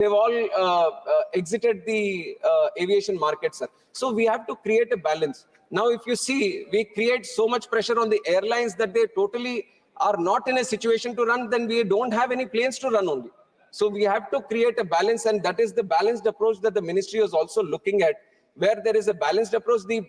they've all exited the aviation market, sir. So we have to create a balance. Now, if you see, we create so much pressure on the airlines that they totally are not in a situation to run, then we don't have any planes to run only. So we have to create a balance, and that is the balanced approach that the ministry is also looking at. Where there is a balanced approach, the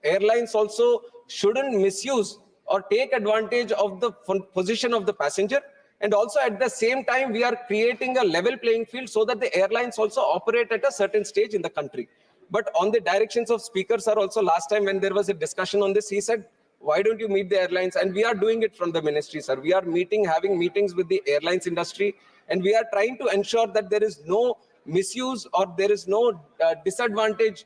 airlines also shouldn't misuse or take advantage of the position of the passenger. And also at the same time, we are creating a level playing field so that the airlines also operate at a certain stage in the country. But on the directions of Speaker sir, also last time when there was a discussion on this, he said, why don't you meet the airlines? And we are doing it from the ministry, sir. We are having meetings with the airlines industry, and we are trying to ensure that there is no misuse or there is no disadvantage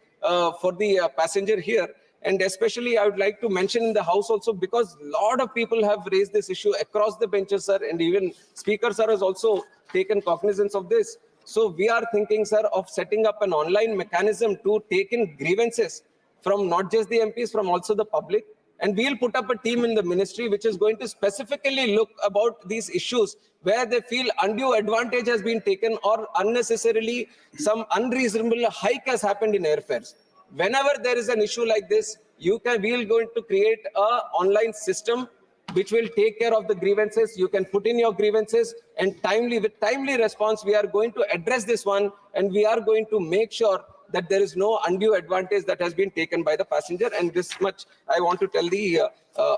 for the passenger here. And especially I would like to mention in the House also, because a lot of people have raised this issue across the benches, sir, and even Speaker sir has also taken cognizance of this. So we are thinking, sir, of setting up an online mechanism to take in grievances from not just the MPs, from also the public. And we'll put up a team in the ministry which is going to specifically look about these issues where they feel undue advantage has been taken or unnecessarily some unreasonable hike has happened in airfares. Whenever there is an issue like this, we're going to create an online system which will take care of the grievances. You can put in your grievances, and with timely response, we are going to address this one, and we are going to make sure that there is no undue advantage that has been taken by the passenger. And this much I want to tell the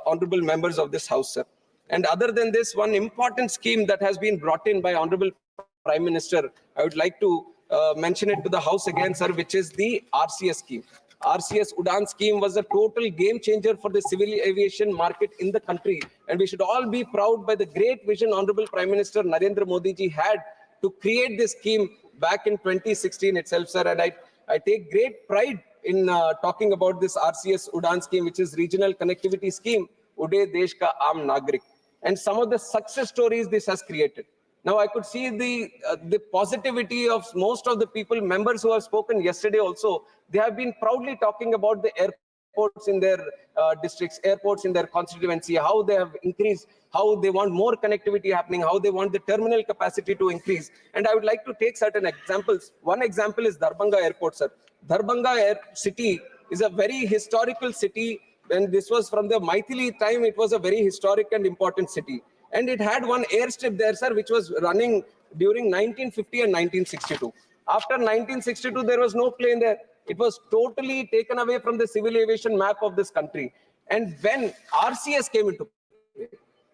honorable members of this House, sir. And other than this, one important scheme that has been brought in by Honorable Prime Minister, I would like to mention it to the House again, sir, which is the RCS scheme. RCS Udan scheme was a total game changer for the civil aviation market in the country. And we should all be proud by the great vision Honorable Prime Minister Narendra Modi ji had to create this scheme back in 2016 itself, sir. And I take great pride in talking about this RCS Udan scheme, which is Regional Connectivity Scheme, Ude Desh Ka Aam Nagrik. And some of the success stories this has created. Now, I could see the positivity of most of the people, members who have spoken yesterday also. They have been proudly talking about the airports in their districts, airports in their constituency, how they have increased, how they want more connectivity happening, how they want the terminal capacity to increase. And I would like to take certain examples. One example is Darbhanga Airport, sir. Darbhanga city is a very historical city. When this was from the Maithili time, it was a very historic and important city. And it had one airstrip there, sir, which was running during 1950 and 1962. After 1962, there was no plane there. It was totally taken away from the civil aviation map of this country. And when RCS came into play,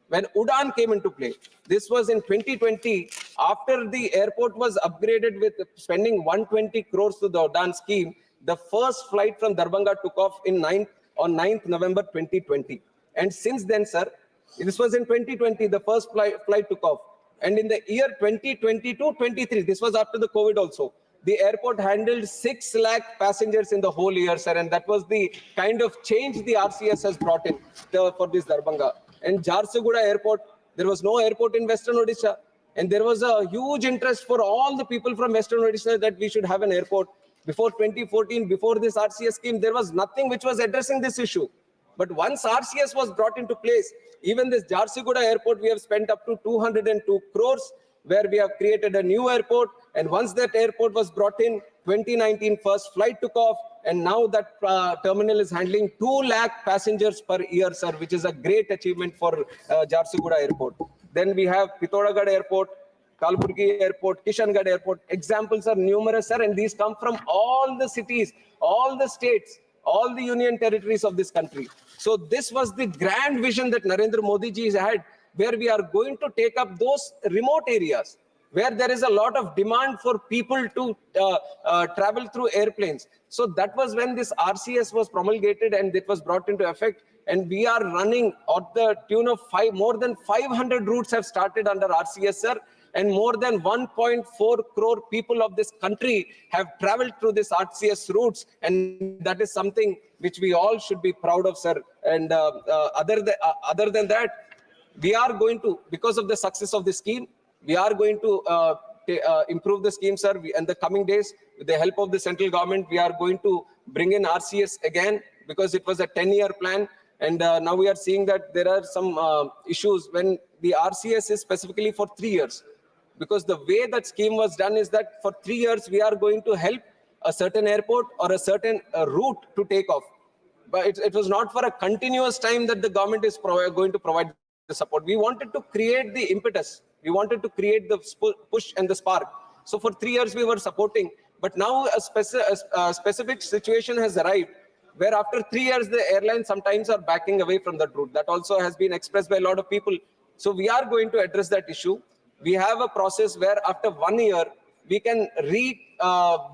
when Udan came into play, this was in 2020, after the airport was upgraded with spending 120 crores to the Udan scheme, the first flight from Darbhanga took off on 9th November 2020. And since then, sir, this was in 2020, the first flight took off. And in the year 2022-23, this was after the COVID also, the airport handled 6 lakh passengers in the whole year, sir. And that was the kind of change the RCS has brought in for this Darbhanga. And Jharsuguda Airport, there was no airport in Western Odisha. And there was a huge interest for all the people from Western Odisha that we should have an airport. Before 2014, before this RCS scheme, there was nothing which was addressing this issue. But once RCS was brought into place, even this Jharsuguda Airport, we have spent up to 202 crores, where we have created a new airport. And once that airport was brought in, 2019 first flight took off, and now that terminal is handling 2 lakh passengers per year, sir, which is a great achievement for Jharsuguda Airport. Then we have Pithoragarh Airport, Kalburgi Airport, Kishangarh Airport. Examples are numerous, sir, and these come from all the cities, all the states, all the union territories of this country. So this was the grand vision that Narendra Modi ji had, where we are going to take up those remote areas where there is a lot of demand for people to travel through airplanes. So that was when this RCS was promulgated and it was brought into effect. And we are running at the tune of more than 500 routes have started under RCS, sir. And more than 1.4 crore people of this country have traveled through this RCS routes. And that is something which we all should be proud of, sir. And other than that, we are going to, because of the success of the scheme, we are going to improve the scheme, sir. In the coming days, with the help of the central government, we are going to bring in RCS again, because it was a 10-year plan. And now we are seeing that there are some issues when the RCS is specifically for 3 years. because the way that scheme was done is that for 3 years we are going to help a certain airport or a certain route to take off. But it was not for a continuous time that the government is going to provide the support. We wanted to create the impetus. We wanted to create the push and the spark. So for 3 years we were supporting, but now a specific situation has arrived where after 3 years the airlines sometimes are backing away from that route. That also has been expressed by a lot of people. So we are going to address that issue. We have a process where after 1 year we can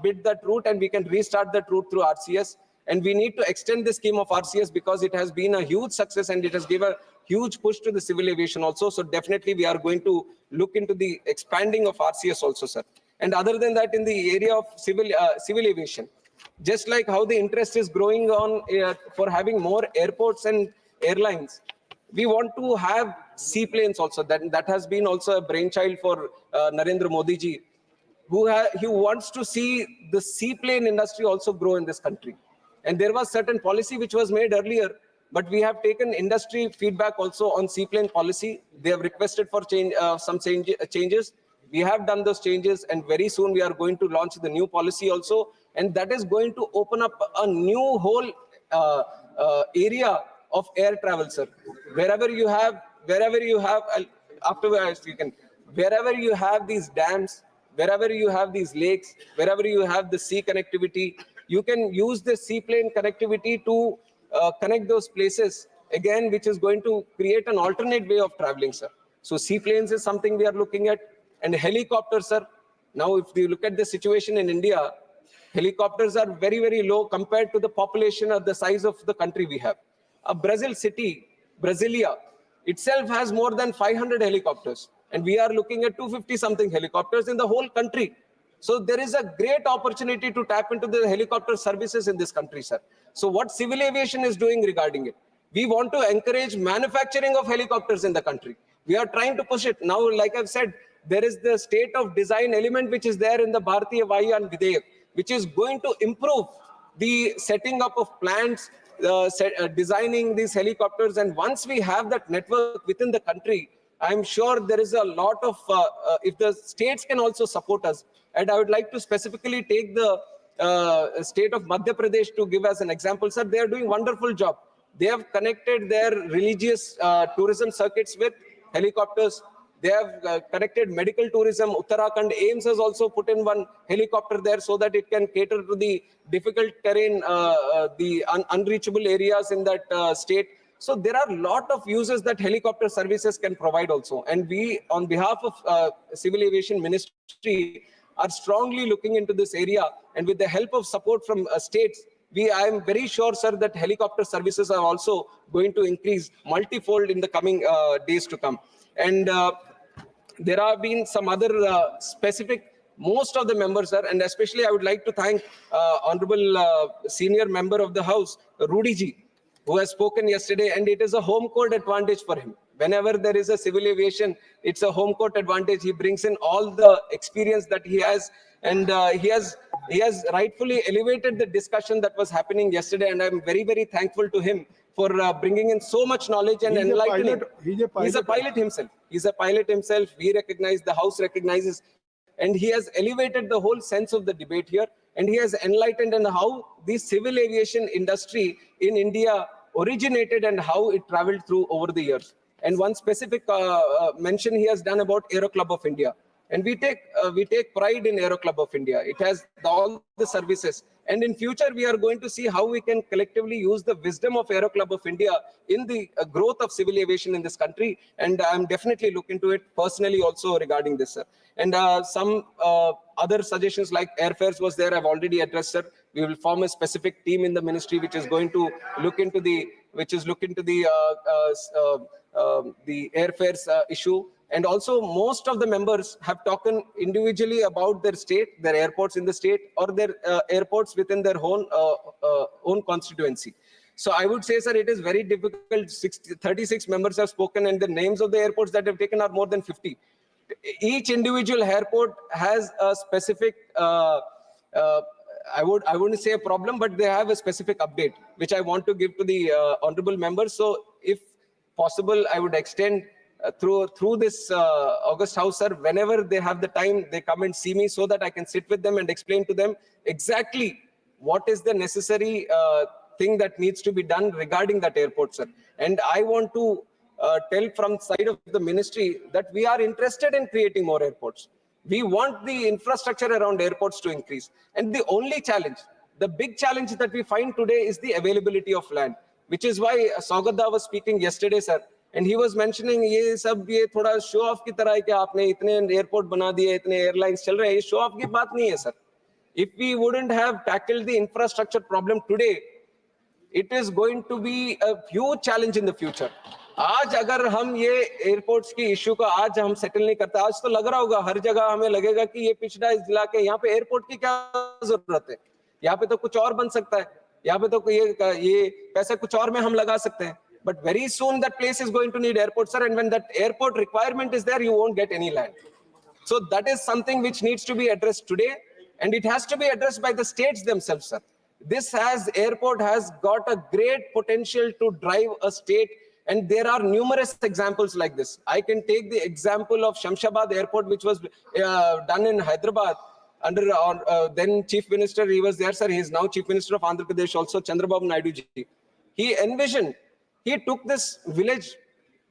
bid that route and we can restart that route through RCS. And we need to extend the scheme of RCS because it has been a huge success and it has given a huge push to the civil aviation also. So definitely we are going to look into the expanding of RCS also, sir. And other than that, in the area of civil aviation, just like how the interest is growing on for having more airports and airlines, we want to have seaplanes also. That has been also a brainchild for Narendra Modi ji, he wants to see the seaplane industry also grow in this country. And there was certain policy which was made earlier, but we have taken industry feedback also on seaplane policy. They have requested for some changes. We have done those changes, and very soon we are going to launch the new policy also. And that is going to open up a new whole area of air travel, sir. Wherever you have, afterwards you can, wherever you have these dams, wherever you have these lakes, wherever you have the sea connectivity, you can use the seaplane connectivity to connect those places again, which is going to create an alternate way of traveling, sir. So seaplanes is something we are looking at, and helicopters, sir. Now, if you look at the situation in India, helicopters are very, very low compared to the population or the size of the country we have. A Brazil city, Brasilia, itself has more than 500 helicopters. And we are looking at 250 something helicopters in the whole country. So there is a great opportunity to tap into the helicopter services in this country, sir. So what civil aviation is doing regarding it? We want to encourage manufacturing of helicopters in the country. We are trying to push it. Now, like I've said, there is the state of design element which is there in the Bharatiya Vayu Videyak, which is going to improve the setting up of plants, designing these helicopters. And once we have that network within the country, I'm sure there is a lot of, if the states can also support us, and I would like to specifically take the state of Madhya Pradesh to give as an example, sir. They are doing a wonderful job. They have connected their religious tourism circuits with helicopters. They have connected medical tourism. Uttarakhand AIMS has also put in one helicopter there so that it can cater to the difficult terrain, the unreachable areas in that state. So there are a lot of uses that helicopter services can provide also. And we, on behalf of Civil Aviation Ministry, are strongly looking into this area. And with the help of support from states, I am very sure, sir, that helicopter services are also going to increase multifold in the coming days to come. And there have been some other specific, most of the members, sir, and especially I would like to thank Honorable Senior Member of the House, Rudy ji, who has spoken yesterday, and it is a home court advantage for him. Whenever there is a civil aviation, it's a home court advantage. He brings in all the experience that he has, and he has rightfully elevated the discussion that was happening yesterday, and I'm very, very thankful to him for bringing in so much knowledge and enlightening. He's a pilot himself. He's a pilot himself. We recognize, the House recognizes, and he has elevated the whole sense of the debate here, and he has enlightened on how the civil aviation industry in India originated and how it traveled through over the years. And one specific mention he has done about Aero Club of India. And we take pride in Aero Club of India. It has all the services. And in future, we are going to see how we can collectively use the wisdom of Aero Club of India in the growth of civil aviation in this country. And I'm definitely looking to it personally also regarding this, sir. And some other suggestions like airfares was there, I've already addressed, sir. We will form a specific team in the ministry which is going to look into the airfares issue. And also, most of the members have talked individually about their state, their airports in the state, or their airports within their own constituency. So I would say, sir, it is very difficult. 36 members have spoken, and the names of the airports that have taken are more than 50. Each individual airport has a specific, I wouldn't say a problem, but they have a specific update, which I want to give to the honorable members. So if possible, I would extend through this August House, sir, whenever they have the time, they come and see me so that I can sit with them and explain to them exactly what is the necessary thing that needs to be done regarding that airport, sir. And I want to tell from side of the ministry that we are interested in creating more airports. We want the infrastructure around airports to increase. And the only challenge, the big challenge that we find today is the availability of land, which is why Saugadda was speaking yesterday, sir. And he was mentioning, ये सब ये थोड़ा show off की तरह है कि आपने इतने airport बना दिए, इतने airlines चल रहे हैं, ये show off की बात नहीं है, sir. If we wouldn't have tackled the infrastructure problem today, it is going to be a huge challenge in the future. आज अगर हम ये एयरपोर्ट्स की इश्यू को आज हम सेटल नहीं करते, आज तो लग रहा होगा हर जगह हमें लगेगा कि ये पिछड़ा जिला के यहाँ पे एयरपोर्ट की क्या जरूरत है, यहाँ पे तो कुछ और बन सकता है, यहाँ पे तो ये पैसे कुछ और में हम लगा सकते हैं. But very soon that place is going to need airport, sir, and when that airport requirement is there, you won't get any land. So that is something which needs to be addressed today, and it has to be addressed by the states themselves, sir. This airport has got a great potential to drive a state, and there are numerous examples like this. I can take the example of Shamshabad Airport, which was done in Hyderabad under then Chief Minister. He was there, sir. He is now Chief Minister of Andhra Pradesh, also Chandrababu Naidu ji. He envisioned, he took this village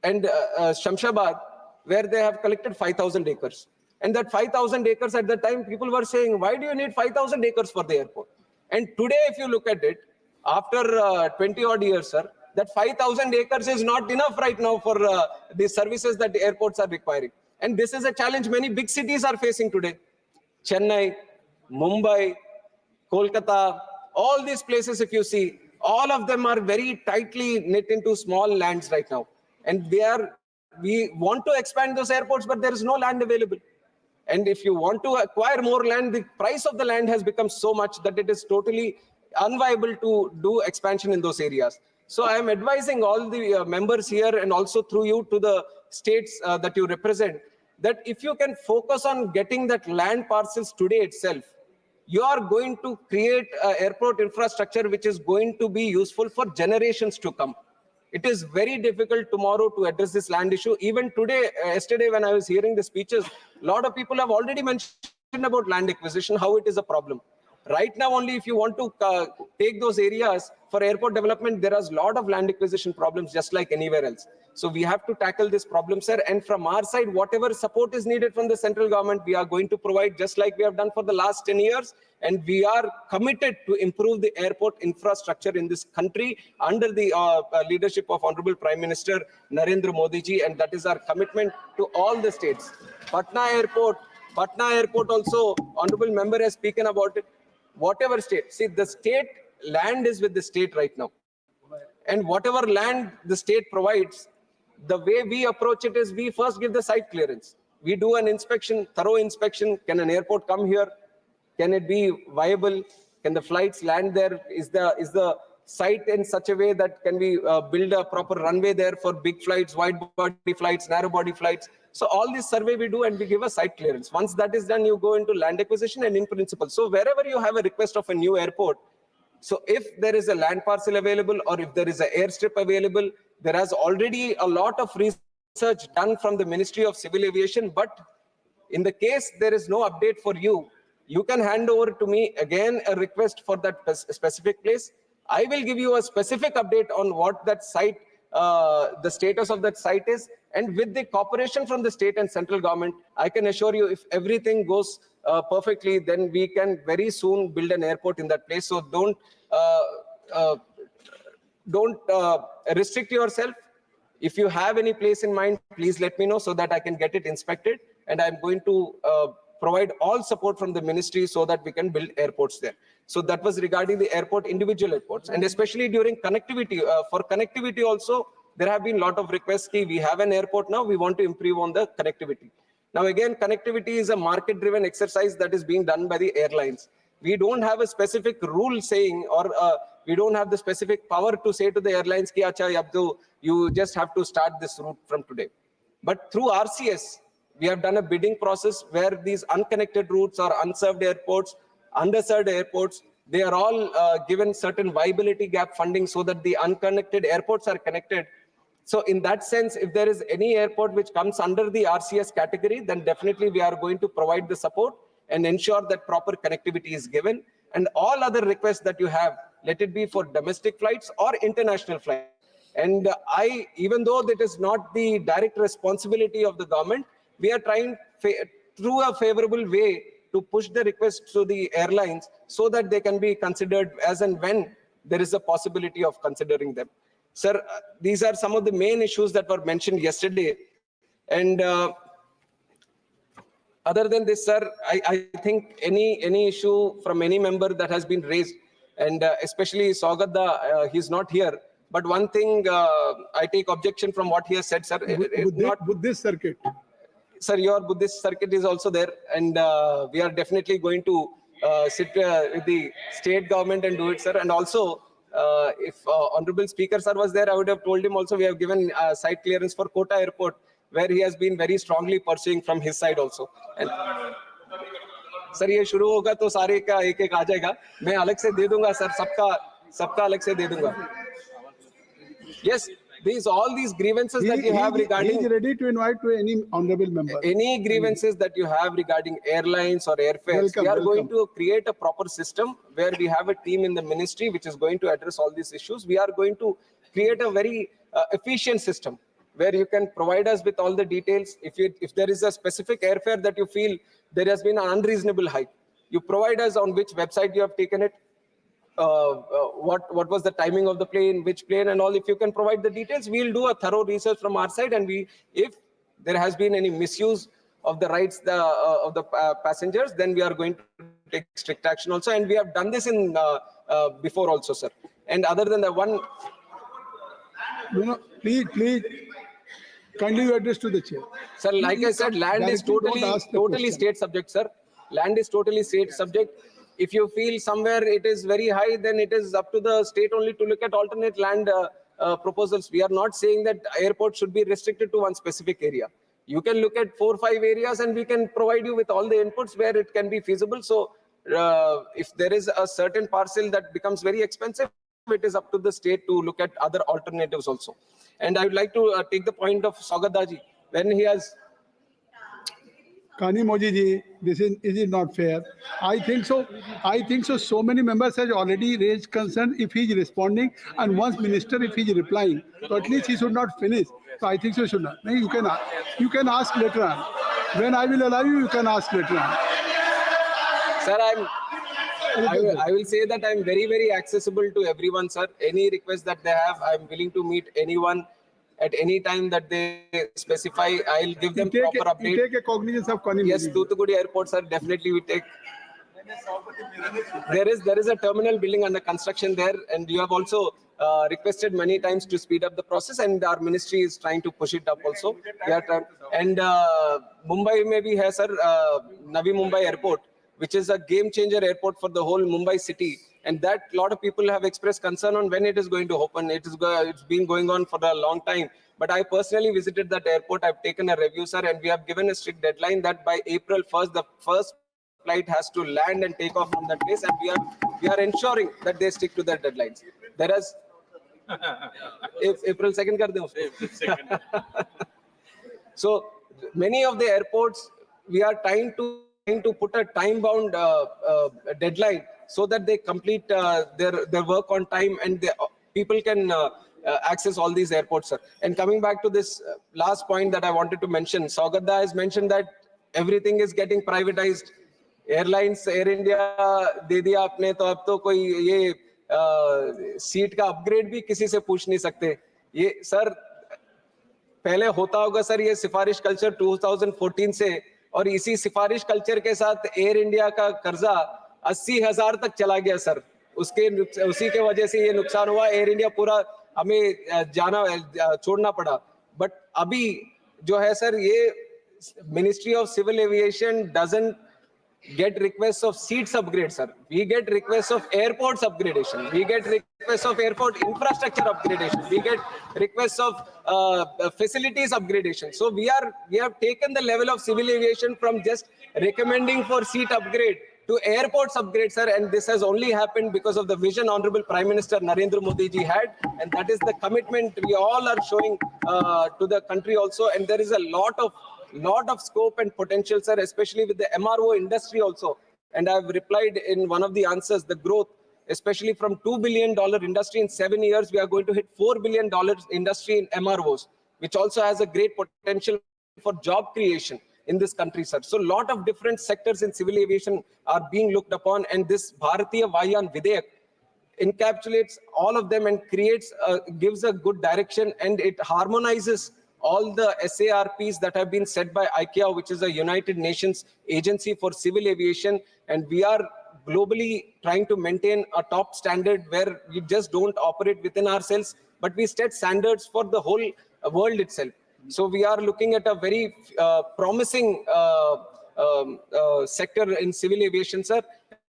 and Shamshabad, where they have collected 5,000 acres. And that 5,000 acres at the time, people were saying, why do you need 5,000 acres for the airport? And today, if you look at it, after 20 odd years, sir, that 5,000 acres is not enough right now for the services that the airports are requiring. And this is a challenge many big cities are facing today. Chennai, Mumbai, Kolkata, all these places, if you see, all of them are very tightly knit into small lands right now. And we want to expand those airports, but there is no land available. And if you want to acquire more land, the price of the land has become so much that it is totally unviable to do expansion in those areas. So I am advising all the members here and also through you to the states that you represent, that if you can focus on getting that land parcels today itself, you are going to create airport infrastructure which is going to be useful for generations to come. It is very difficult tomorrow to address this land issue. Even today, yesterday when I was hearing the speeches, a lot of people have already mentioned about land acquisition, how it is a problem. Right now only, if you want to take those areas for airport development, there is a lot of land acquisition problems just like anywhere else. So we have to tackle this problem, sir. And from our side, whatever support is needed from the central government, we are going to provide just like we have done for the last 10 years. And we are committed to improve the airport infrastructure in this country under the leadership of Honorable Prime Minister Narendra Modi ji. And that is our commitment to all the states. Patna Airport also, Honorable Member has spoken about it. Whatever state, see, the state land is with the state right now. And whatever land the state provides, the way we approach it is we first give the site clearance. We do an inspection, thorough inspection. Can an airport come here? Can it be viable? Can the flights land there? Is the site in such a way that can we build a proper runway there for big flights, wide body flights, narrow body flights? So all this survey we do and we give a site clearance. Once that is done, you go into land acquisition and in principle. So wherever you have a request of a new airport, so if there is a land parcel available or if there is an airstrip available, there has already a lot of research done from the Ministry of Civil Aviation. But in the case there is no update for you, you can hand over to me again a request for that specific place. I will give you a specific update on what that site, the status of that site is. And with the cooperation from the state and central government, I can assure you if everything goes perfectly, then we can very soon build an airport in that place. So don't restrict yourself. If you have any place in mind, please let me know so that I can get it inspected. And I'm going to provide all support from the ministry so that we can build airports there. So that was regarding the airport, individual airports, and especially during connectivity. For connectivity also, there have been a lot of requests. We have an airport now, we want to improve on the connectivity. Now again, connectivity is a market-driven exercise that is being done by the airlines. We don't have a specific rule saying, or we don't have the specific power to say to the airlines, ki, Acha, you just have to start this route from today. But through RCS, we have done a bidding process where these unconnected routes or unserved airports, underserved airports, they are all given certain viability gap funding so that the unconnected airports are connected. So in that sense, if there is any airport which comes under the RCS category, then definitely we are going to provide the support and ensure that proper connectivity is given. And all other requests that you have, let it be for domestic flights or international flights. And even though that is not the direct responsibility of the government, we are trying through a favorable way to push the request to the airlines so that they can be considered as and when there is a possibility of considering them. Sir, these are some of the main issues that were mentioned yesterday. And other than this, sir, I think any issue from any member that has been raised, and especially Saugadda, he's not here. But one thing I take objection from what he has said, sir. Buddhist circuit. Sir, your Buddhist circuit is also there, and we are definitely going to sit with the state government and do it, sir. And also, if Honorable Speaker sir was there, I would have told him also we have given site clearance for Kota Airport, where he has been very strongly pursuing from his side also. And sir ये शुरू होगा तो सारे का एक एक आ जाएगा, मैं अलग से दे दूंगा सर, सबका अलग से दे दूंगा. Yes, all these grievances that you have regarding. He is ready to invite to any honorable member. Any grievances that you have regarding airlines or airfares, we are going to create a proper system where we have a team in the ministry which is going to address all these issues. We are going to create a very efficient system where you can provide us with all the details. If there is a specific airfare that you feel there has been an unreasonable hike, you provide us on which website you have taken it, what was the timing of the plane, which plane and all. If you can provide the details, we'll do a thorough research from our side, and if there has been any misuse of the rights of the passengers, then we are going to take strict action also, and we have done this in before also, sir. And other than that one, please kindly you address to the chair. Sir, like I said, land is totally state subject, sir. Land is totally state subject. If you feel somewhere it is very high, then it is up to the state only to look at alternate land proposals. We are not saying that airport should be restricted to one specific area. You can look at 4 or 5 areas and we can provide you with all the inputs where it can be feasible. So if there is a certain parcel that becomes very expensive, it is up to the state to look at other alternatives also. And I would like to take the point of Saugaddaji when he has. Kani Moji ji, is it not fair? I think so. So many members have already raised concern. If he is responding, and once minister, if he is replying, so at least he should not finish. So I think so should not. You can ask later on. When I will allow you, you can ask later on. Sir, I will say that I'm very, very accessible to everyone, sir. Any request that they have, I'm willing to meet anyone at any time that they specify. I'll give them proper update. You take a cognizance of Kani. Yes, Thoothukudi Airport, sir, definitely we take. There is a terminal building under construction there, and you have also requested many times to speed up the process, and our ministry is trying to push it up also. And Mumbai may be here, sir, Navi Mumbai Airport, which is a game changer airport for the whole Mumbai city. And that a lot of people have expressed concern on when it is going to open. It's been going on for a long time. But I personally visited that airport. I've taken a review, sir, and we have given a strict deadline that by April 1st, the first flight has to land and take off from that place. And we are ensuring that they stick to their deadlines. There is April 2nd kar de usko. So many of the airports, we are trying to put a time-bound deadline so that they complete their work on time, and people can access all these airports, sir. And coming back to this last point that I wanted to mention, Saugadda has mentioned that everything is getting privatized. Airlines, Air India दे दिया आपने, तो अब तो कोई ये seat का upgrade भी किसी से पूछ नहीं सकते. ये सर पहले होता होगा सर, ये सिफारिश कल्चर 2014 से, और इसी सिफारिश कल्चर के साथ एयर इंडिया का कर्जा 80,000 तक चला गया सर. उसी के वजह से ये नुकसान हुआ. एयर इंडिया पूरा हमें छोड़ना पड़ा. बट अभी जो है सर, ये ministry of civil aviation doesn't get requests of seats upgrade, sir. We get requests of airports upgradation. We get requests of airport infrastructure upgradation. We get requests of facilities upgradation. So we have taken the level of civil aviation from just recommending for seat upgrade to airports upgrade, sir, and this has only happened because of the vision Honorable Prime Minister Narendra Modi ji had, and that is the commitment we all are showing to the country also. And there is a lot of scope and potential, sir, especially with the MRO industry also. And I've replied in one of the answers, the growth, especially from $2 billion industry in 7 years, we are going to hit $4 billion industry in MROs, which also has a great potential for job creation in this country, sir. So a lot of different sectors in civil aviation are being looked upon, and this Bharatiya Vayan Videyak encapsulates all of them and gives a good direction, and it harmonizes all the SARPs that have been set by ICAO, which is a United Nations agency for civil aviation. And we are globally trying to maintain a top standard where we just don't operate within ourselves, but we set standards for the whole world itself. So we are looking at a very promising sector in civil aviation, sir.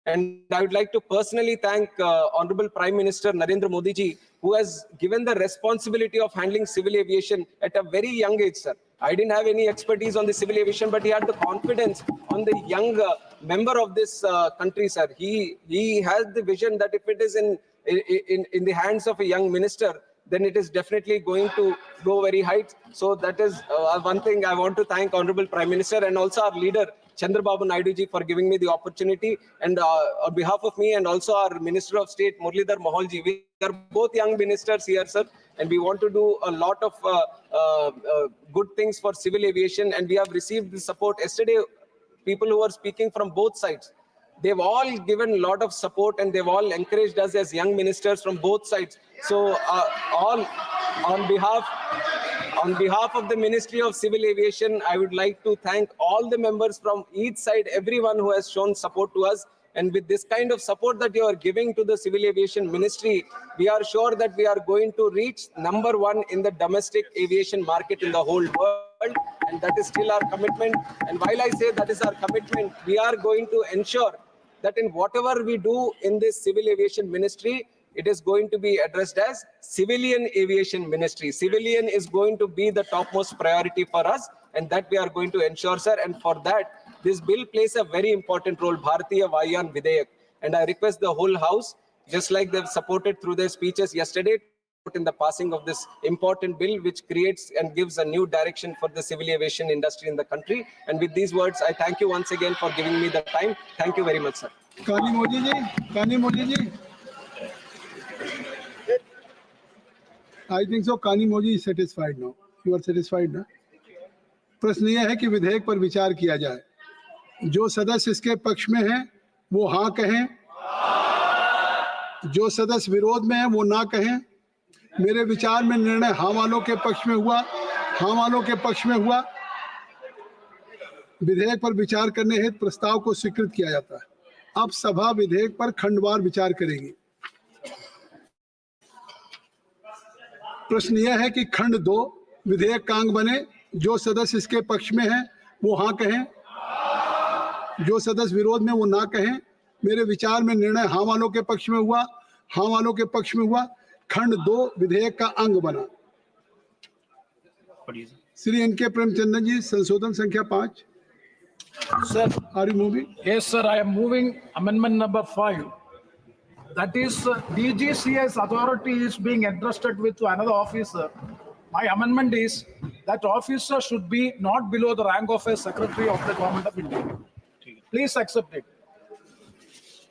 And I would like to personally thank Honorable Prime Minister Narendra Modi ji, who has given the responsibility of handling civil aviation at a very young age, sir. I didn't have any expertise on the civil aviation, but he had the confidence on the young member of this country, sir. He has the vision that if it is in the hands of a young minister, then it is definitely going to go very high. So that is one thing I want to thank Honorable Prime Minister and also our leader, Chandrababu Naidu ji, for giving me the opportunity. And on behalf of me and also our Minister of State, Muralidhar Mohal ji, we are both young ministers here, sir. And we want to do a lot of good things for civil aviation. And we have received the support. Yesterday, people who are speaking from both sides, they've all given a lot of support and they've all encouraged us as young ministers from both sides. So all on behalf of the Ministry of Civil Aviation, I would like to thank all the members from each side, everyone who has shown support to us. And with this kind of support that you are giving to the Civil Aviation Ministry, we are sure that we are going to reach #1 in the domestic aviation market in the whole world. And that is still our commitment. And while I say that is our commitment, we are going to ensure that in whatever we do in this Civil Aviation Ministry, it is going to be addressed as Civilian Aviation Ministry. Civilian is going to be the topmost priority for us, and that we are going to ensure, sir. And for that, this bill plays a very important role, Bharatiya Vayan Videyak. And I request the whole House, just like they've supported through their speeches yesterday, in the passing of this important bill, which creates and gives a new direction for the civil aviation industry in the country. And with these words, I thank you once again for giving me the time. Thank you very much, sir. Kani Modi ji. I think so. Kani Modi is satisfied now. You are satisfied now. प्रश्न यह है कि विधेयक पर विचार किया जाए. जो सदस्य इसके पक्ष में हैं, वो हाँ कहें. जो सदस्य विरोध में हैं, वो ना कहें. मेरे विचार में निर्णय हाँ वालों के पक्ष में हुआ. हाँ वालों के पक्ष में हुआ. विधेयक पर विचार करने हेतु प्रस्ताव को स्वीकृत किया जाता है. अब सभा विधेयक पर खंडवार विचार करेगी. प्रश्न यह है कि खंड 2 विधेयक का अंग बने. जो सदस्य इसके पक्ष में हैं, वो हाँ कहें. जो सदस्य विरोध में, वो ना कहें. मेरे विचार में निर्णय हाँ वालों के पक्ष में हुआ. हाँ वालों के पक्ष में हुआ. खंड 2 विधेयक का अंग बना. श्री एन.के. प्रेमचंद्रन जी, संशोधन संख्या 5. Sir, Are you moving? yes, sir, I am moving amendment number 5. That is, DGCA's authority is being entrusted with another officer. My amendment is that officer should be not below the rank of a secretary of the government of India. Please accept it.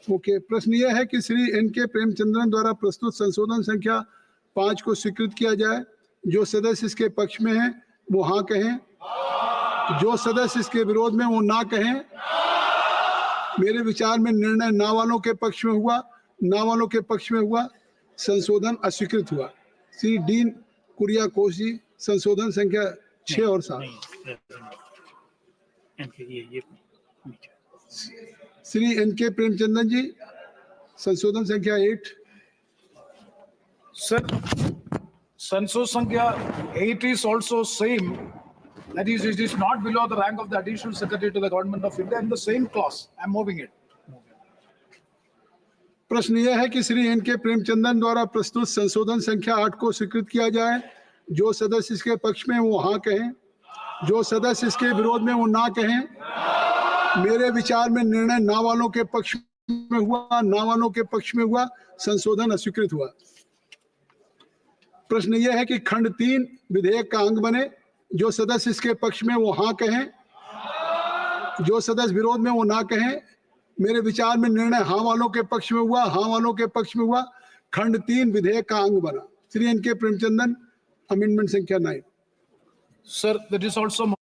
Okay. प्रश्न यह है कि Shri NK. Premachandran द्वारा प्रस्तुत संशोधन संख्या 5 को स्वीकृत किया जाए. जो सदस्य इसके पक्ष में हैं, वो हाँ कहें. जो सदस्य इसके विरोध में, वो ना कहें. मेरे विचार में निर्णय ना वालों के पक्ष में हुआ. ना वालों के पक्ष में हुआ. संशोधन अस्वीकृत हुआ. श्री डीन कुरियाकोस जी, संशोधन संख्या 6 और 7. श्री एन.के. प्रेमचंद्रन जी, संशोधन संख्या 8. Sir, Sanso Sankhya 8 is also same. That is, it is not below the rank of the additional secretary to the government of India in the same clause. I am moving it. प्रश्न यह है कि Shri NK. Premachandran द्वारा प्रस्तुत संशोधन संख्या 8 को स्वीकृत किया जाए. जो सदस्य इसके पक्ष में, वो हाँ कहें. जो सदस्य इसके विरोध में, वो ना कहें. मेरे विचार में निर्णय ना वालों के पक्ष में हुआ, ना वालों के पक्ष में हुआ, संशोधन अस्वीकृत हुआ। प्रश्न यह है कि खंड 3 विधेयक का अंग बने। जो सदस्य इसके पक्ष में वो हाँ कहें, जो सदस्य विरोध में वो ना कहें। मेरे विचार में निर्णय हाँ वालों के पक्ष में हुआ, हाँ वालों के पक्ष में हुआ। खंड 3 विधेयक का अंग बना। श्री एन.के. प्रेमचंदन, अमेंडमेंट संख्या 9। Sir, there is also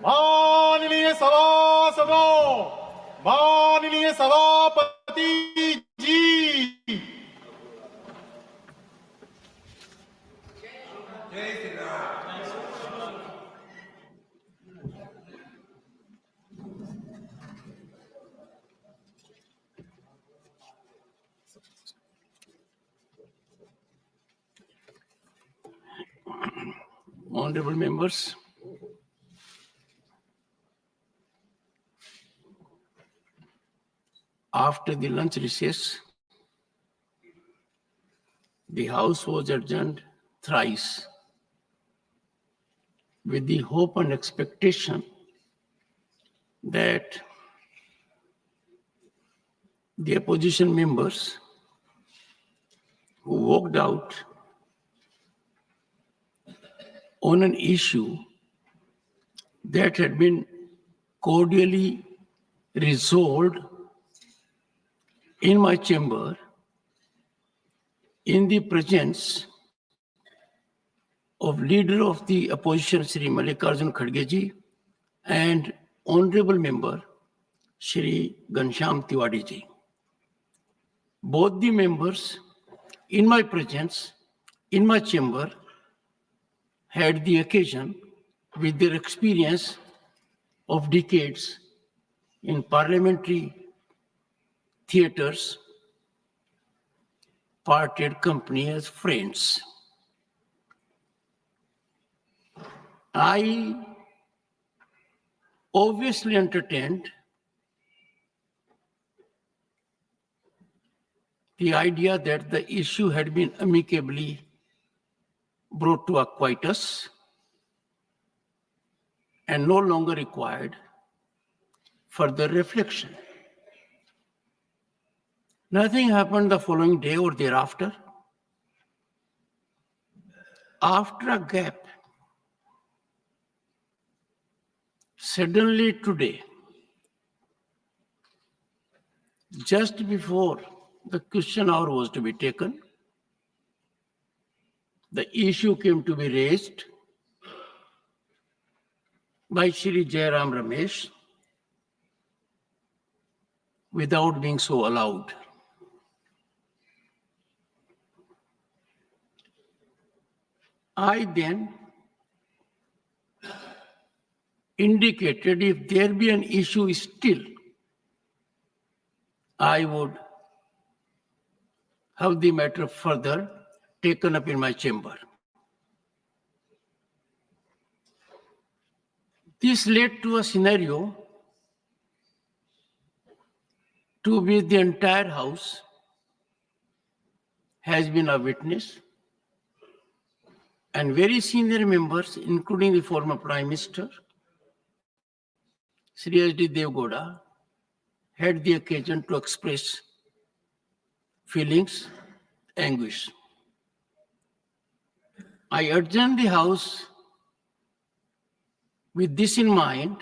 माननीय सभासदों, माननीय सभापति जी, honorable members, after the lunch recess, the House was adjourned thrice with the hope and expectation that the opposition members who walked out on an issue that had been cordially resolved in my chamber in the presence of leader of the opposition, Shri Mallikarjun Kharge ji, and honorable member, Shri Ghanshyam Tiwari ji. Both the members in my presence, in my chamber, had the occasion with their experience of decades in parliamentary theaters, parted company as friends. I obviously entertained the idea that the issue had been amicably brought to a quietus and no longer required further reflection. Nothing happened the following day or thereafter. After a gap, suddenly today, just before the question hour was to be taken, the issue came to be raised by Shri Jairam Ramesh without being so allowed. I then indicated if there be an issue still, I would have the matter further taken up in my chamber. This led to a scenario to which the entire House has been a witness, and very senior members, including the former Prime Minister, Sri S.D. Devgowda, had the occasion to express feelings, anguish. I adjourned the House with this in mind,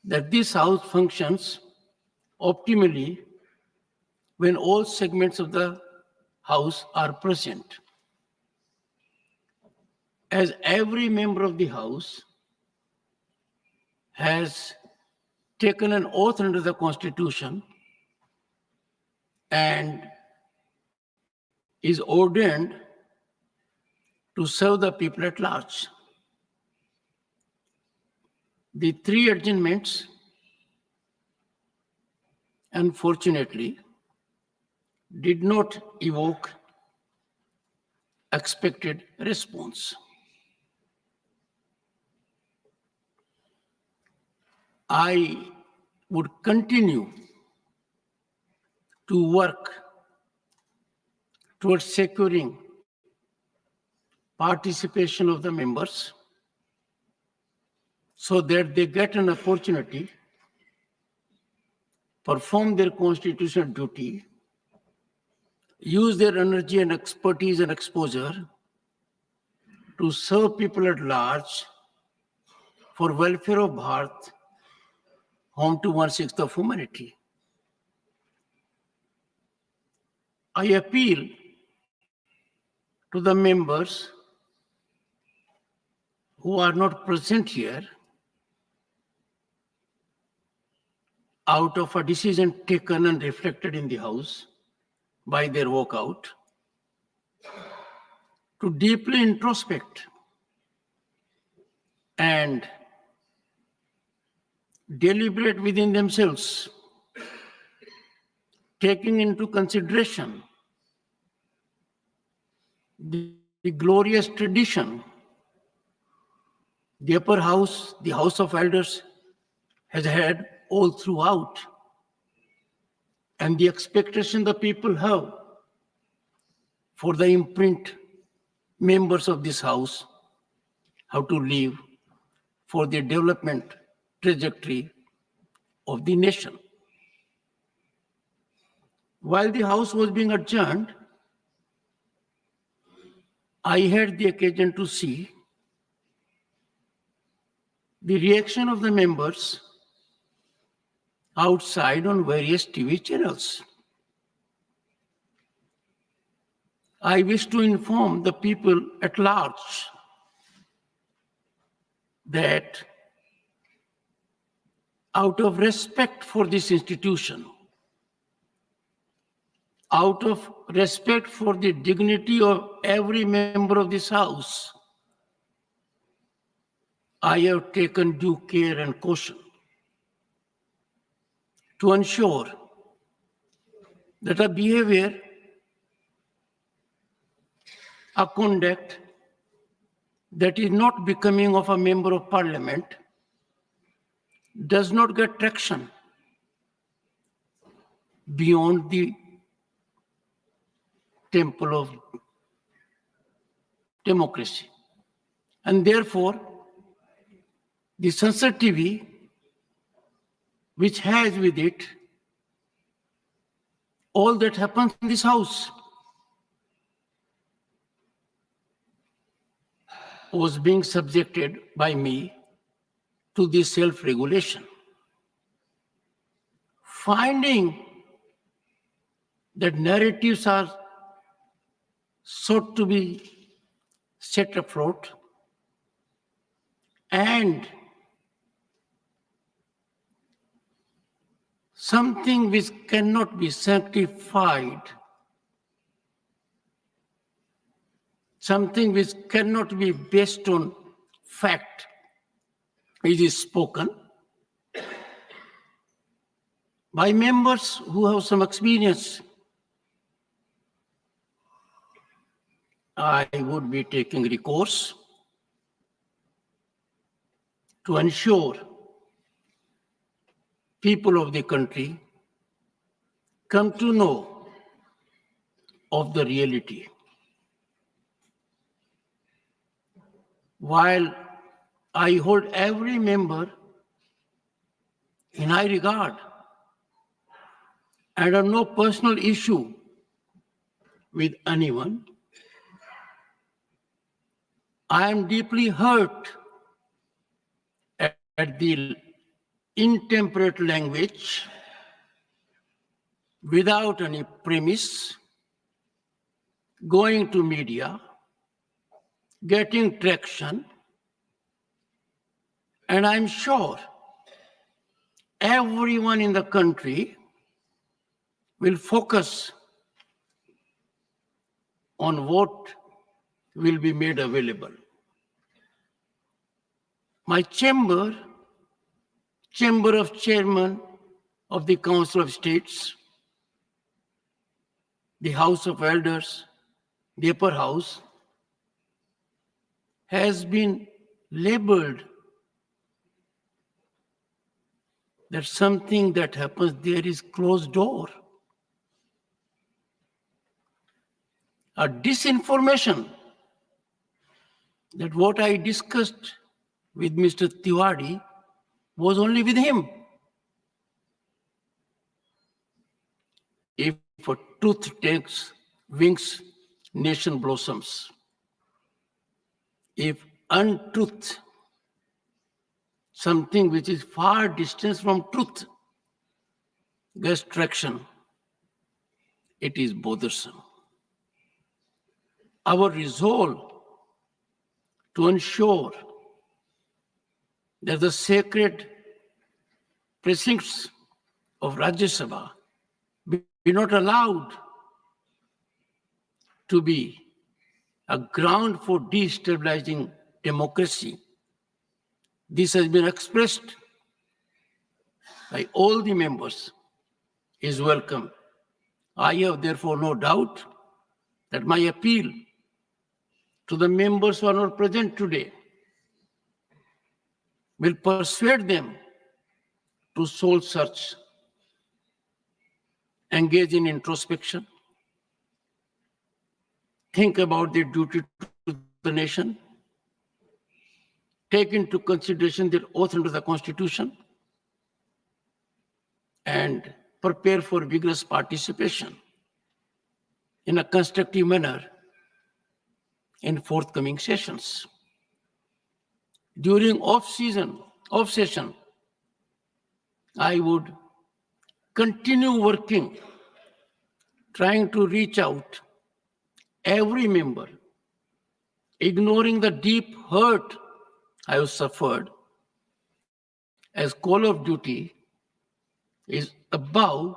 that this House functions optimally when all segments of the House are present. As every member of the House has taken an oath under the Constitution and is ordained to serve the people at large. The three adjournments, unfortunately, did not evoke expected response. I would continue to work towards securing participation of the members so that they get an opportunity, perform their constitutional duty, use their energy and expertise and exposure to serve people at large for welfare of Bharat, home to 1/6 of humanity. I appeal to the members who are not present here out of a decision taken and reflected in the House by their walkout to deeply introspect and deliberate within themselves, taking into consideration the glorious tradition the upper house, the House of Elders, has had all throughout, and the expectation the people have for the imprint members of this House how to live for the development trajectory of the nation. While the House was being adjourned, I had the occasion to see the reaction of the members outside on various TV channels. I wish to inform the people at large that out of respect for this institution, out of respect for the dignity of every member of this House, I have taken due care and caution to ensure that a behavior, a conduct that is not becoming of a member of parliament does not get traction beyond the temple of democracy. And therefore, the Sansad TV, which has with it all that happens in this House, was being subjected by me to this self-regulation. Finding that narratives are sought to be set afloat, and something which cannot be sanctified, something which cannot be based on fact, it is spoken by members who have some experience. I would be taking recourse to ensure people of the country come to know of the reality. While I hold every member in high regard and have no personal issue with anyone, I am deeply hurt at the intemperate language without any premise, going to media, getting traction, and I'm sure everyone in the country will focus on what will be made available. My chamber of chairman of the Council of States, the House of Elders, the upper house, has been labeled that something that happens there is closed door. A disinformation that what I discussed with Mr. Tiwari was only with him. If a truth takes wings, nation blossoms. If untruth, something which is far distant from truth, gets traction, it is bothersome. Our resolve to ensure that the sacred precincts of Rajya Sabha be not allowed to be a ground for destabilizing democracy. This has been expressed by all the members, is welcome. I have therefore no doubt that my appeal to the members who are not present today will persuade them to soul search, engage in introspection, think about their duty to the nation, take into consideration their oath under the Constitution, and prepare for vigorous participation in a constructive manner in forthcoming sessions. During off-session, I would continue working, trying to reach out every member, ignoring the deep hurt I have suffered, as call of duty is above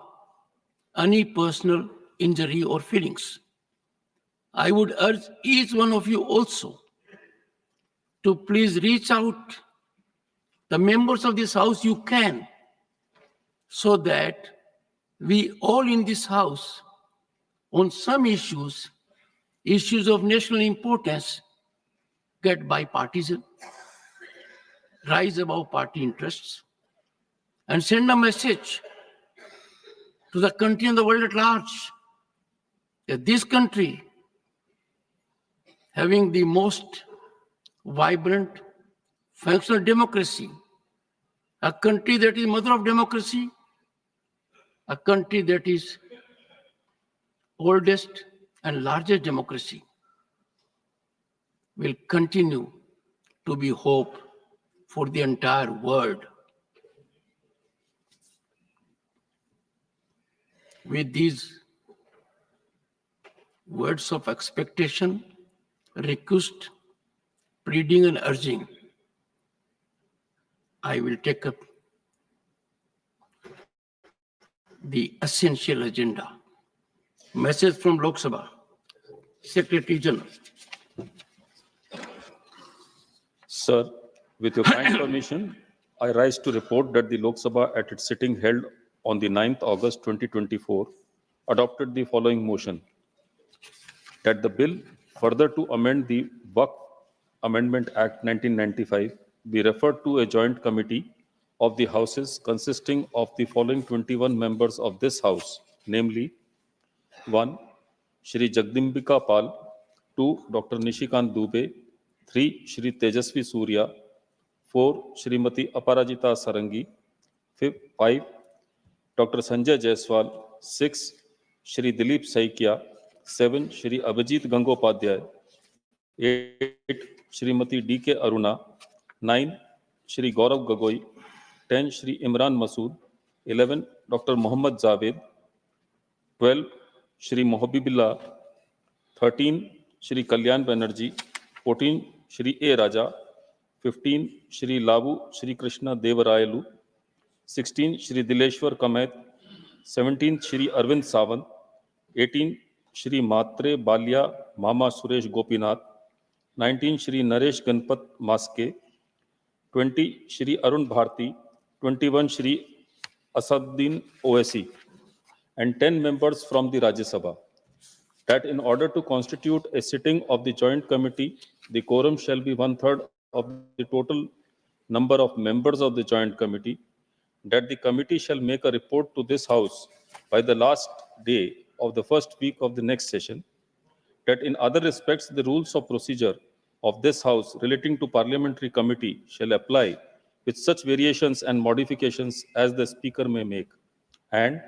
any personal injury or feelings. I would urge each one of you also to please reach out the members of this house you can, so that we all in this house on some issues of national importance, get bipartisan, rise above party interests, and send a message to the country and the world at large that this country, having the most vibrant, functional democracy, a country that is mother of democracy, a country that is oldest and largest democracy, will continue to be hope for the entire world. With these words of expectation, request, pleading, and urging, I will take up the essential agenda. Message from Lok Sabha, Secretary General. Sir, with your kind permission, I rise to report that the Lok Sabha at its sitting held on the 9th August 2024 adopted the following motion: that the bill further to amend the Waqf Amendment Act 1995 be referred to a joint committee of the houses consisting of the following 21 members of this house, namely 1. Shri Jagdambika Pal, 2. Dr. Nishikant Dubey, 3. Shri Tejasvi Surya, 4. Shrimati Aparajita Sarangi, 5. Dr. Sanjay Jaiswal, 6. Shri Dilip Saikia, 7. Shri Abhijit Gangopadhyay, 8. Shrimati D.K. Aruna, 9. Shri Gaurav Gagoi, 10. Shri Imran Masood, 11. Dr. Mohammad Javed, 12. Shri Mohabibullah, 13. Shri Kalyan Banerjee, 14. Shri A. Raja, 15. Shri Labu Shri Krishna Devarayalu, 16. Shri Dileshwar Kamath, 17. Shri Arvind Sawant, 18. Shri Matre Balia Mama Suresh Gopinath, 19. Shri Naresh Ganpat Maske, 20. Shri Arun Bharti, 21. Shri Asaduddin Owaisi, and 10 members from the Rajya Sabha. That in order to constitute a sitting of the joint committee, the quorum shall be 1/3 of the total number of members of the joint committee, that the committee shall make a report to this House by the last day of the first week of the next session, that in other respects the rules of procedure of this House relating to parliamentary committee shall apply with such variations and modifications as the Speaker may make, and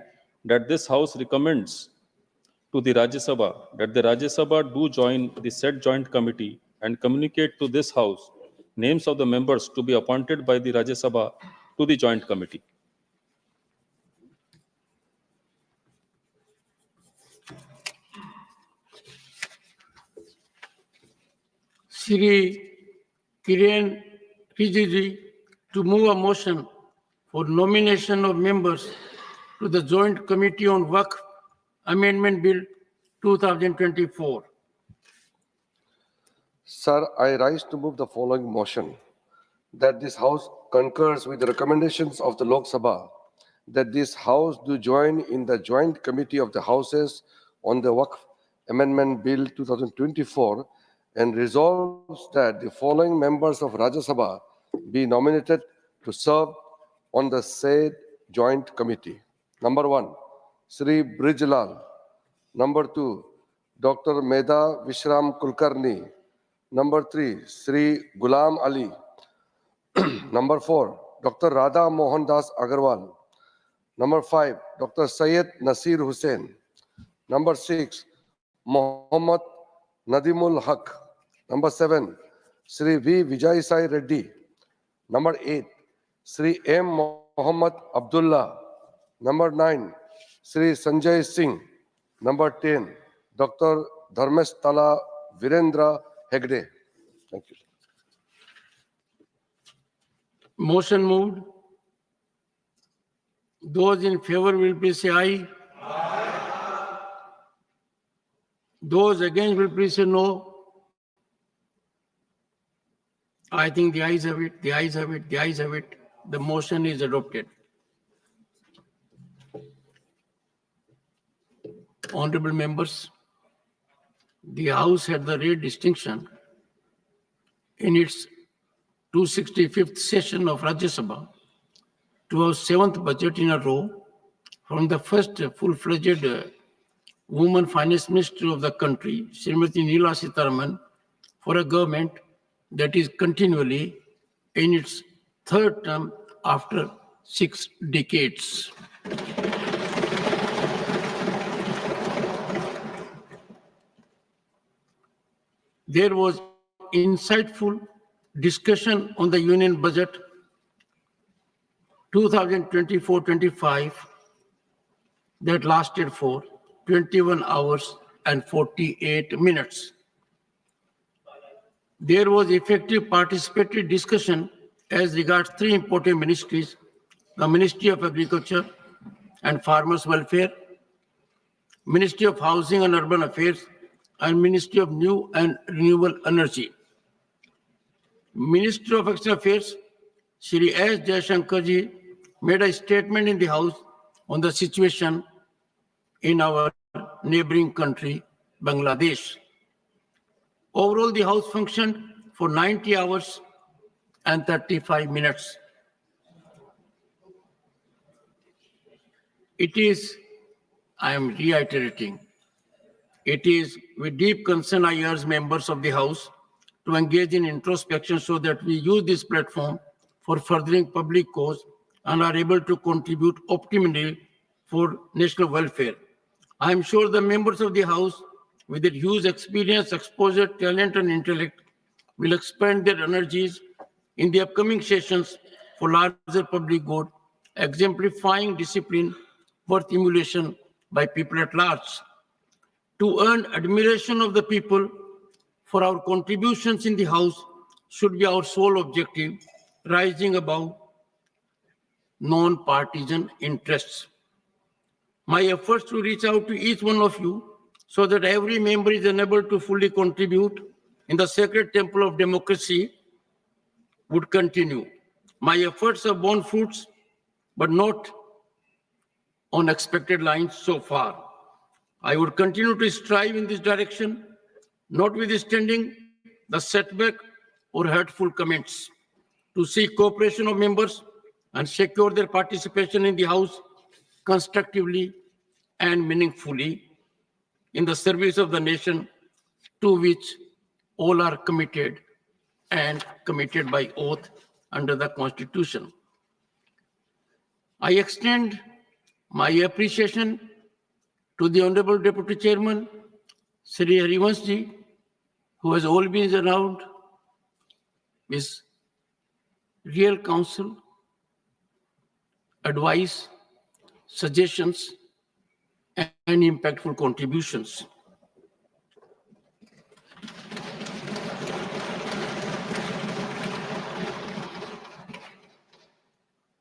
that this House recommends to the Rajya Sabha that the Rajya Sabha do join the said joint committee and communicate to this House names of the members to be appointed by the Rajya Sabha to the joint committee. Shri Kiren Rijiji to move a motion for nomination of members to the Joint Committee on Waqf Amendment Bill 2024. Sir, I rise to move the following motion: that this House concurs with the recommendations of the Lok Sabha, that this House do join in the Joint Committee of the Houses on the Waqf Amendment Bill 2024, and resolves that the following members of Rajya Sabha be nominated to serve on the said joint committee. Number 1, Sri Brijlal. Number 2, Dr. Medha Vishram Kulkarni. Number 3, Sri Ghulam Ali. Number 4, Dr. Radha Mohandas Agarwal. Number 5, Dr. Syed Nasir Hussain. Number 6, Mohammad Nadimul Haq. Number 7, Sri V. Vijay Sai Reddy. Number 8, Sri M. Mohammad Abdullah. Number 9, Sri Sanjay Singh. Number 10, Dr. Dharmesh Tala Virendra Hegde. Thank you. Motion moved. Those in favor will please say aye. Those against will please say no. I think the ayes have it, the ayes have it, the ayes have it. The motion is adopted. Honorable members, the House had the rare distinction in its 265th session of Rajya Sabha to have 7th budget in a row from the first full-fledged woman finance minister of the country, Srimati Neela Sitharaman, for a government that is continually in its third term after 6 decades. There was insightful discussion on the union budget 2024-25 that lasted for 21 hours and 48 minutes. There was effective participatory discussion as regards three important ministries: the Ministry of Agriculture and Farmers Welfare, Ministry of Housing and Urban Affairs, and Ministry of New and Renewable Energy. Minister of External Affairs, Shri S. Jaishankar ji, made a statement in the House on the situation in our neighboring country, Bangladesh. Overall, the House functioned for 90 hours and 35 minutes. It is, I am reiterating, it is with deep concern I urge members of the House to engage in introspection so that we use this platform for furthering public cause and are able to contribute optimally for national welfare. I am sure the members of the House, with their huge experience, exposure, talent, and intellect, will expend their energies in the upcoming sessions for larger public good, exemplifying discipline worth emulation by people at large. To earn admiration of the people for our contributions in the House should be our sole objective, rising above non-partisan interests. My efforts to reach out to each one of you so that every member is enabled to fully contribute in the sacred temple of democracy would continue. My efforts have borne fruits, but not on expected lines so far. I would continue to strive in this direction, notwithstanding the setback or hurtful comments, to seek cooperation of members and secure their participation in the House constructively and meaningfully in the service of the nation to which all are committed and committed by oath under the Constitution. I extend my appreciation to the Honorable Deputy Chairman, Sri Grievance ji, who has always been around with real counsel, advice, suggestions, and impactful contributions.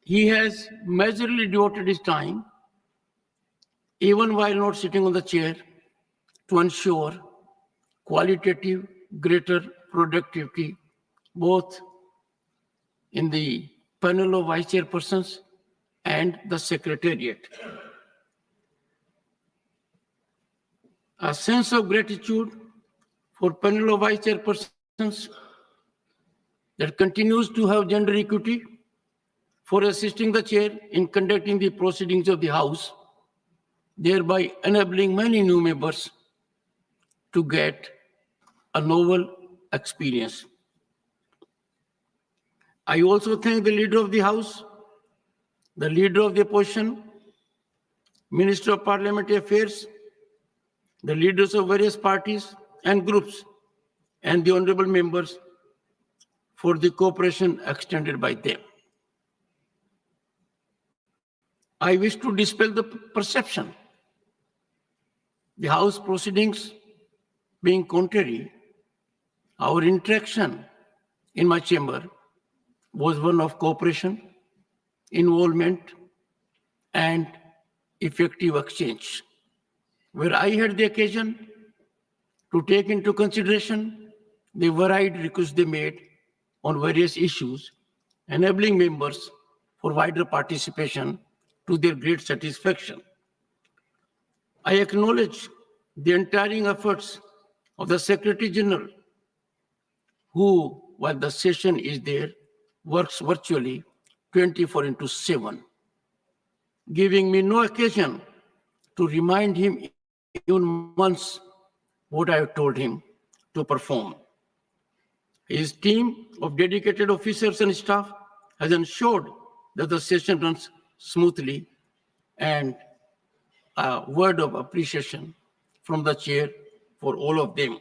He has majorly devoted his time, even while not sitting on the chair, to ensure qualitative greater productivity, both in the panel of vice chairpersons and the secretariat. A sense of gratitude for panel of vice chairpersons that continues to have gender equity, for assisting the chair in conducting the proceedings of the House, thereby enabling many new members to get a novel experience. I also thank the leader of the House, the leader of the opposition, Minister of Parliamentary Affairs, the leaders of various parties and groups, and the honorable members for the cooperation extended by them. I wish to dispel the perception the House proceedings being contrary, our interaction in my chamber was one of cooperation, involvement, and effective exchange, where I had the occasion to take into consideration the varied requests they made on various issues, enabling members for wider participation to their great satisfaction. I acknowledge the untiring efforts of the Secretary General, who, while the session is there, works virtually 24/7, giving me no occasion to remind him even once what I have told him to perform. His team of dedicated officers and staff has ensured that the session runs smoothly, and a word of appreciation from the chair for all of them.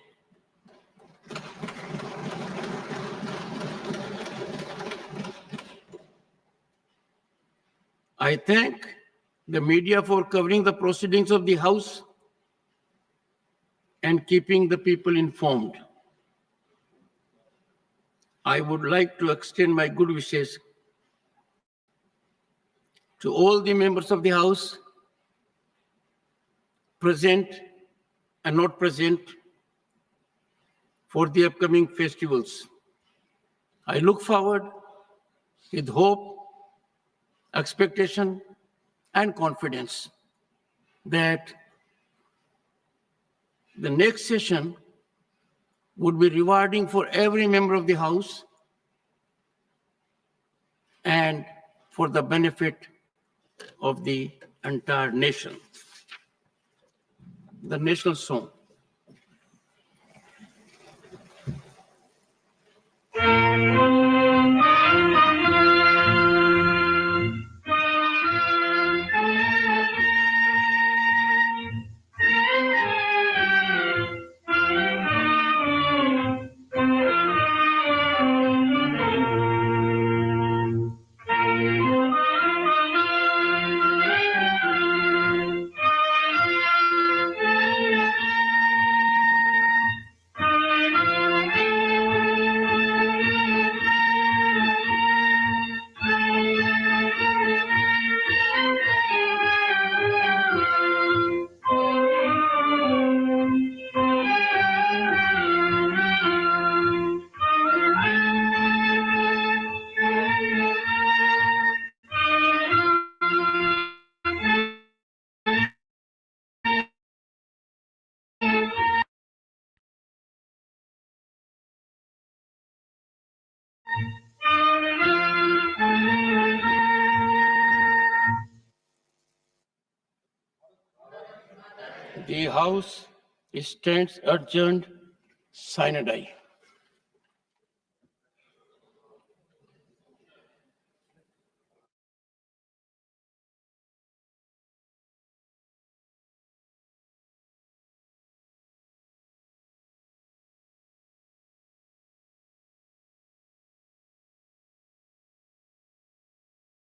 I thank the media for covering the proceedings of the House and keeping the people informed. I would like to extend my good wishes to all the members of the House, present and not present, for the upcoming festivals. I look forward with hope, expectation, and confidence that the next session would be rewarding for every member of the House and for the benefit of the entire nation. The national song. The House stands adjourned. Sine die.